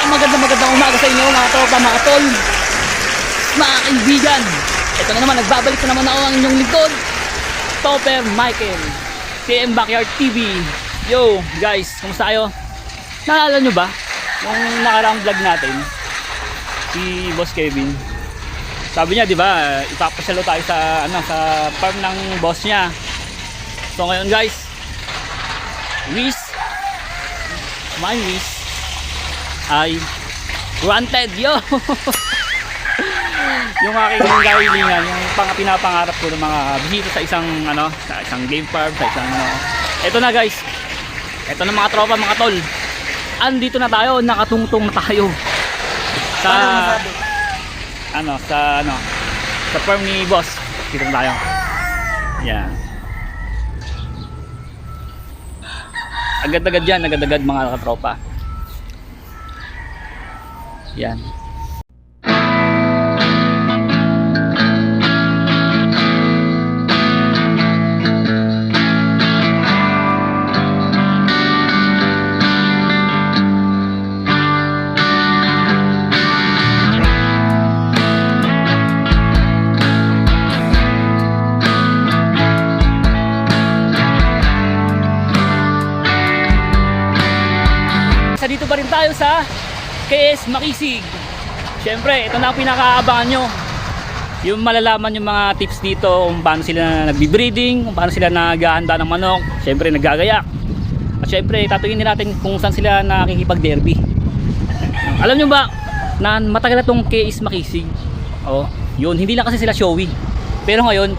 Magandang umaga sa inyo mga tropa, mga tol, mga kaibigan. Ito na naman, nagbabalik na naman ako ang inyong lingkod, Topper Michael, TM Backyard TV. Yo guys, kumusta kayo? Naalala nyo ba yung nakaraang vlog natin, si Boss Kevin? Sabi niya, di ba, ipapasyalo tayo sa farm ng boss niya. So ngayon guys, my wish ay granted, yo. Yung aking kahilingan, yung pinapangarap ko ng mga bisita sa isang game farm, sa isang Ito na guys, ito na mga tropa, mga tol, andito na tayo, nakatungtong na tayo sa sa farm ni boss. Dito na tayo. Yan. Agad-agad yan, agad-agad mga katropa. Yan. Dito pa rin tayo sa KS Makisig. Siyempre, ito na ang pinakaabangan nyo. Yung malalaman yung mga tips dito kung paano sila nagbi-breeding, kung paano sila naghahanda ng manok, siyempre naggagayak. At siyempre, tatuyinin natin kung saan sila nakikipag-derby. Alam nyo ba na matagal na itong KS Makisig? Oh, yun, hindi lang kasi sila showy. Pero ngayon,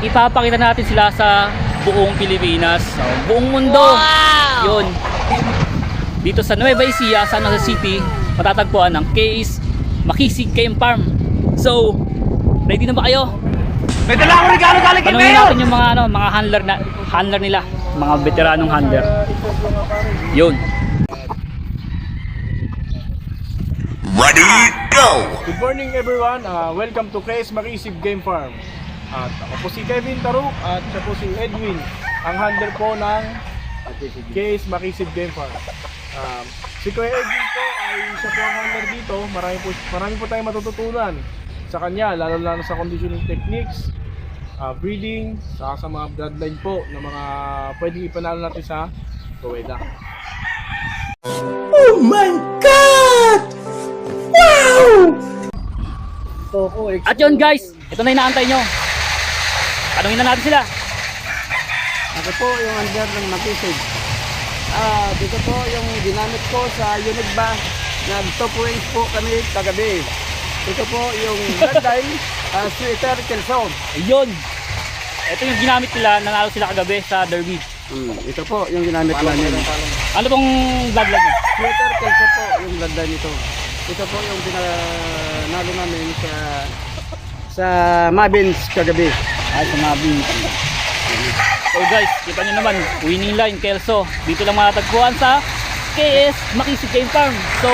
ipapakita natin sila sa buong Pilipinas, buong mundo. Wow! Yun. Dito sa Nueva Ecija, San Jose City, matatagpuan ang KS Makisig Game Farm. So, ready na ba kayo? May dala akong regalo galing kay Tanungin Mayor! natin yung mga mga handler nila, mga veteranong handler. Yun. Ready, go! Good morning everyone, welcome to KS Makisig Game Farm. At ako po si Kevin Taruk at siya po si Edwin, ang handler po ng KS Makisig Game Farm. Si Kuya Edwin po ay siya po ang handler dito. Marami po tayong matututunan sa kanya, lalo sa conditioning techniques, breeding, saka sa mga bloodline po na mga pwedeng ipanalo natin sa Rowena. Oh my God! Wow! At yun guys, ito na inaantay nyo. Tanungin na natin sila. Ako po yung handler ng Makisig. Dito po yung ginamit ko sa Unigba. Nag-top range po kami kagabi. Ito po yung bloodline sweater Kelso. Ayun. Ito yung ginamit nila, nanalo sila kagabi sa derby. Ito po yung ginamit namin. Ano pong bloodline nyo? Sweater Kelso po yung bloodline nito. Ito po yung pinanalo namin sa Mabins kagabi. Ay, sa Mabin. So guys, kita nyo naman, winning line Kelso. Dito lang matatagpuan sa KS Makisig Game Farm. So,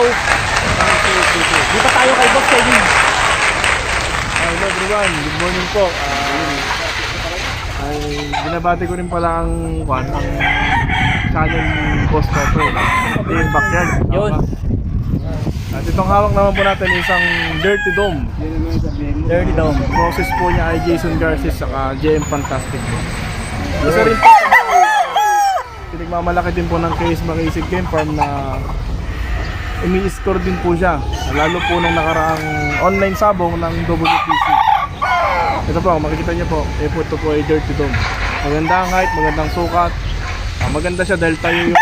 dito tayo kay Boss Kevin. Hello everyone, good morning po. Binabati ko rin pala ang channel ni Boss Topper, TM Backyard. Yun. At itong hawak naman po natin isang Dirty Dome. Dirty Dome. Process po niya ay Jason Garces saka JM Fantastic. Isa rin po pinagmamalaki din po ng KS Makisig Game Farm na umi-score din po siya, lalo po nung nakaraang online sabong ng WPC. Ito po, makikita niyo po, ito po ay Dirty Dome. Magandang height, magandang sukat. Maganda siya dahil tayo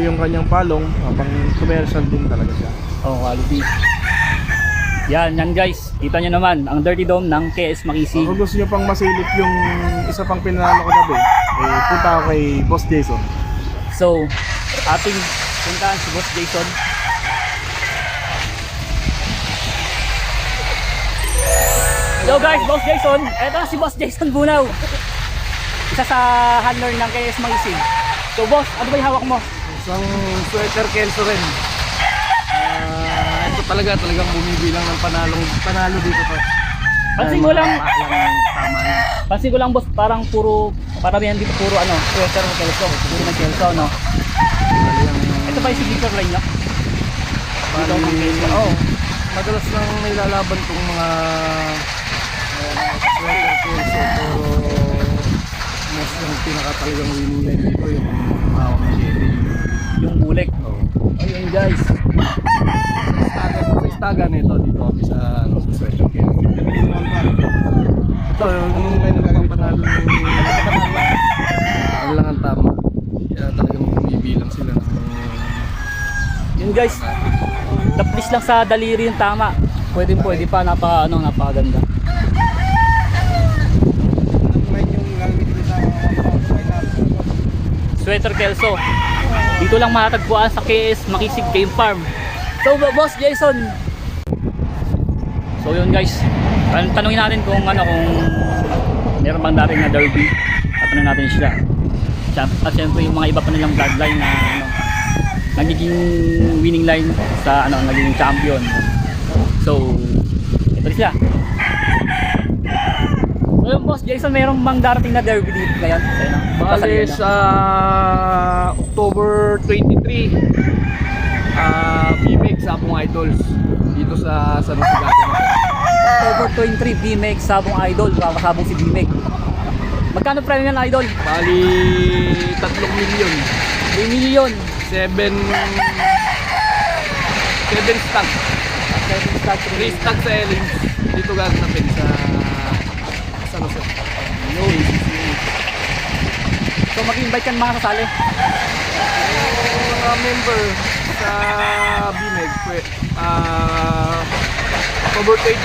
yung kanyang palong, pang commercial din talaga siya. Oh, quality. Yan guys, kita nyo naman ang Dirty Dome ng KS Makisig. Kung gusto nyo pang masilip yung isa pang pinanalo ko gabi, punta ako kay Boss Jason. So, ating puntahan si Boss Jason. Yo guys, Boss Jason. Eto na si Boss Jason Bunaw. Isa sa handler ng KS Makisig. So boss, ano ba yung hawak mo? Isang sweater Kelso rin. Ito talagang bumibilang ng panalo dito to. Pansin ko lang, Tama yan. pansin ko lang boss, parang paramihan dito puro sweater ng Kelso, puro ng Kelso, no? Ito ba yung signature line nyo? Dito ang KS. Oo. Madalas lang nilalaban tong mga sweater Kelso, pero mas yung pinaka-talagang winning line dito yung hawak ng Chevy. Yung bulik. Ayun guys. Sa istagan nito dito kami sa sweater Kelso. Ito, yung may nagpapanalo Ang lang ang tama. Kaya talagang bumibilang sila ng Yun guys. Taplis lang sa daliri yung tama. Pwede pa, napakaganda. Sweater Kelso. Dito lang matatagpuan sa KS Makisig Game Farm. So Boss Jason. So yun guys. Tanungin natin kung meron bang dating na derby. Tatanungin natin sila. At syempre yung mga iba pa nilang bloodline na nagiging winning line sa nagiging champion. So ito sila. So yung Boss Jason, mayroon bang darating na derby dito ngayon? Bale sa October 23 BMX Sabong Idols dito sa San Jose October 23, BMX Sabong Idol, kakasabong si BMX. Magkano premium yan, Idol? Bali 3 milyon 3 million. 7 stock 7 start 3 stock sa Ellings dito gaganapin sa San Jose. So mag-invite ka ng mga kasali. Yung mga member sa BMX October 23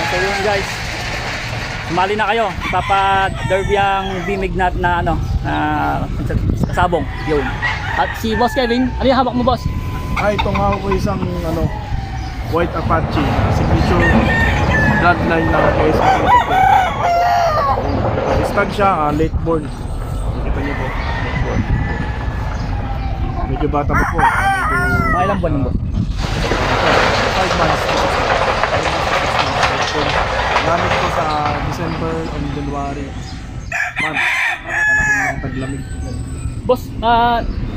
So yun guys, sumali na kayo. Derby ang BMX na kasabong. Yun. At si Boss Kevin, ano yung hawak mo, Boss? itong hawak ko isang White Apache, signature bloodline ng KS Makisig. Stag siya, late born. Nakita niyo po, late born. Medyo bata pa po, Mga ilang buwan mo? 5 months. Gamit ko sa December and January month. Panahon ng taglamig. Boss,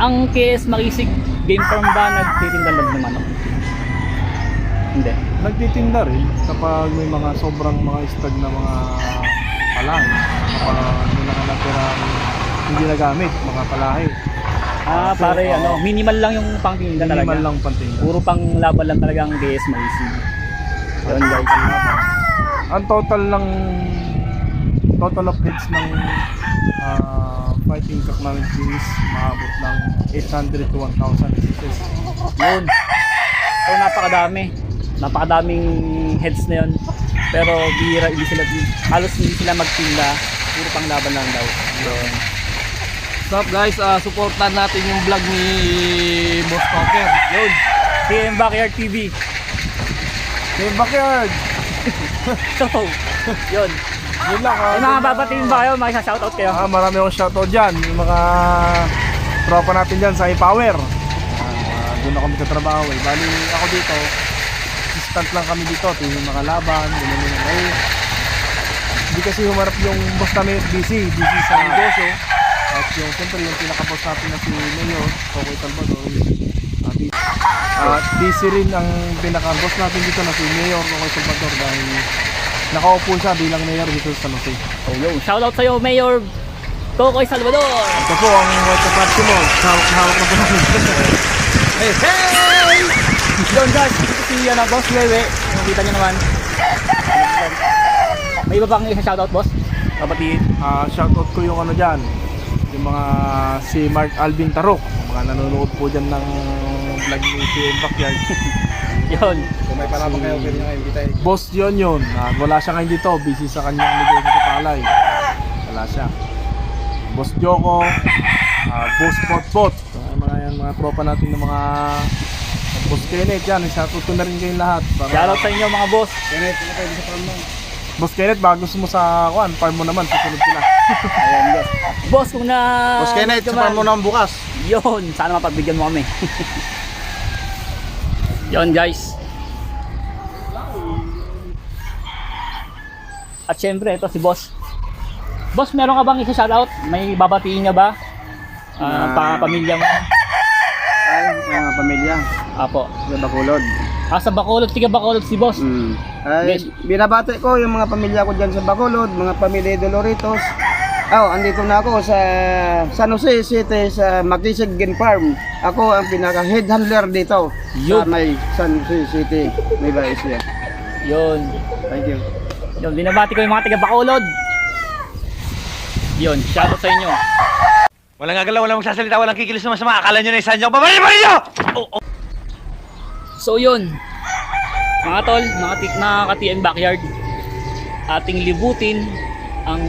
ang KS Makisig Game Farm ba nagtitinda lang ng manok? Hindi. Nagtitinda rin kapag may mga sobrang mga stag na mga palahe. Kapag may mga natirang hindi nagamit, mga palahe. Pare, minimal lang yung pangtinda talaga. Minimal lang pantinda. Puro pang laban lang talaga ang KS Makisig. Yun guys. Ang total of hits ng fighting cock namin series maabot ng 800 to 1,000 hits. Yun. So napakadaming heads na yun. Pero halos hindi sila magtinda. Puro pang laban lang daw. Yun. What's up guys, supportan natin yung vlog ni Boss Talker. Yun. TM Backyard TV. Hey, backyard! So, yun. Yun lang. May mga babatiin ba kayo? May shoutout kayo? Marami akong shoutout dyan. Yung mga tropa natin dyan sa iPower. Doon ako magtatrabaho eh. Bali ako dito, assistant lang kami dito. Yung mga laban, hindi kasi humarap yung boss namin busy sa negosyo. At yung siyempre yung pinaka-boss natin na si Mayor, Coco Salvador. At busy rin ang pinaka-boss natin dito na si Mayor Coco Salvador dahil nakaupo siya bilang mayor dito sa San Jose. Oh, yo, shoutout sa'yo, Mayor Cocoy Salvador. Ito po ang White Apache mo. Hawak na po namin. Hey! Yun guys, ito si Boss Wewe. Nakita nyo naman. May iba bang shoutout, Boss? Babatiin. Shoutout ko yung dyan. Yung mga si Mark Alvin Tarok. Mga nanonood po dyan ng vlog ni TM Backyard. Yun. Kung may palabang kayo, pwede nyo kayo Boss yun. Wala siya ngayon dito. Busy sa kanyang negosyo sa palay. Wala siya. Boss Joko. Boss Potpot. Mga tropa natin ng mga Boss Kenneth yan. Shoutout ko na rin kayong lahat. Shoutout sa inyo mga boss. Kenneth, ito kayo sa farm mo. Boss Kenneth, bago gusto mo sa farm mo naman, susunod sila. Ayan, boss. Boss, kung na... Boss Kenneth, sa farm mo naman bukas. Yun, sana mapagbigyan mo kami. Yun guys. At syempre, ito si Boss. Boss, meron ka bang isa-shoutout? May babatiin niya ba? Pamilya mo? mga pamilya Apo. sa Bacolod. Sa Bacolod, tiga Bacolod si boss. Ay, Yes. binabati ko yung mga pamilya ko dyan sa Bacolod, mga pamilya Doloritos. Andito na ako sa San Jose City sa Makisig Game Farm. Ako ang pinaka-head handler dito Yup. sa may San Jose City, Nueva Ecija. Yun. Thank you. Yun, binabati ko yung mga tiga Bacolod. Yun, shoutout sa inyo. Walang gagalaw, walang magsasalita, walang kikilos na masama. Akala nyo na isa nyo. Babalik nyo! So yun, mga tol, mga ka-TM Backyard, ating libutin ang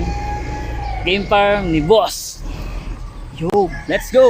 game farm ni boss. Yo, let's go!